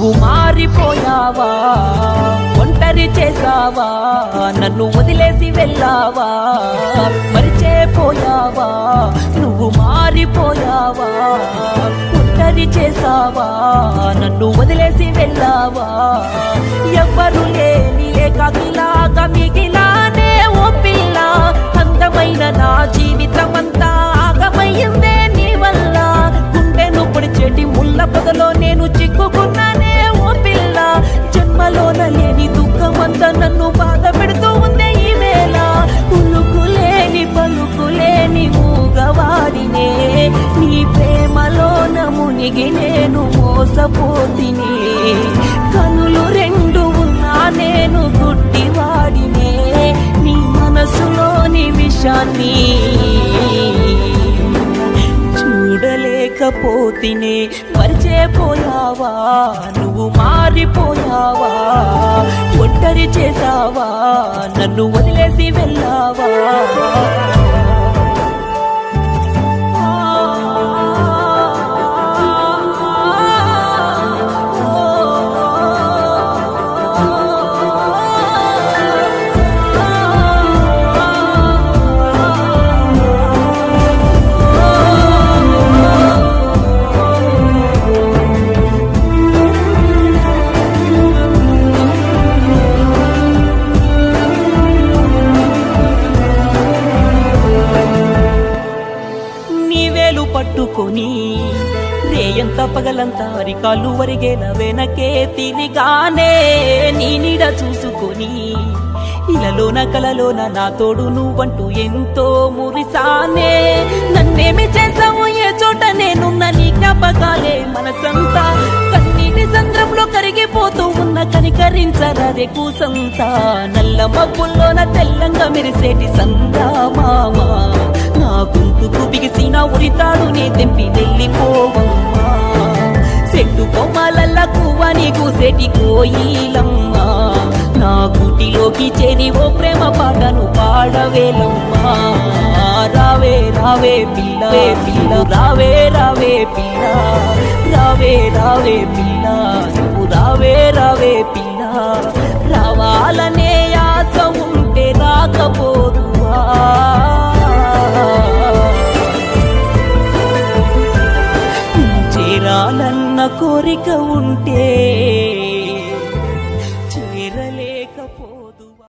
నువ్వు మారిపోయావా, ఒంటరి చేసావా, నన్ను వదిలేసి వెళ్ళావా, మరిచేపోయావా, నువ్వు మారిపోయావా, ఒంటరి చేసావా, నన్ను వదిలేసి వెళ్ళావా, ఎవ్వరు లేని ఏకాకిలాగా మిగిలానే ఓ పిల్ల, అందమైన నా జీవితమంతా ఆగమయ్యిందే నీ వల్ల, గుండెను పొడిచేటి ముళ్ళ పొదలో నేను చిక్కుకున్నానే ఓ పిల్ల, జన్మలోన లేని దుఃఖమంతా నన్ను బాధ పెడుతూ ఉందే ఈ వేళ, ఉలుకులేని పలుకులేని మూగవాడినే, నీ ప్రేమలోన మునిగి నేను మోసపోతిని, కనులు రెండు ఉన్నా నేను గుడ్డివాడినే, నీ మనసులోని విషాన్ని చూడలేకపోతినే, మరిచేపోయావా, నువ్వు మారిపోయావా, ఒంటరి చేసావా, నన్ను వదిలేసి వెళ్ళావా. పట్టుకొని రేయంత పగలంతా అరికాళ్ళు వరిగేన వెనకే తిరిగానే, నీ నీడ చూసుకొని ఇలలోన కలలోన నా తోడు నువ్వంటూ ఎంతో మురిసానే, నన్నేమి చేసావు ఏ చోట నేనున్న నీ జ్ఞాపకాలే మనసంతా కన్నీటి సంద్రంలో కరిగిపోతూ ఉన్న, కనికరించరాదే కూసంతా, నల్ల మబ్బుల్లోన తెల్లంగా మెరిసేటి సంద్రామామ, నా గొంతుకు బిగిసిన ఉరితాడు నే తెంపి వెళ్ళిపోవమ్మా, చెట్టు కొమ్మలల్ల కువ్వని కూసేటి కోయిలమ్మా, నా గుటిలోకి చేరి ఓ ప్రేమ పాటను పాడవేలమ్మా, రావే రావే పిల్ల పిల్ల, రావే రావే పిల్ల, రావే రావే పిల్ల, నువ్వు రావే రావే పిల్ల, రావాలనే ఆశ ఉంటే రాకపోదువా, చేరాలన్న కోరిక ఉంటే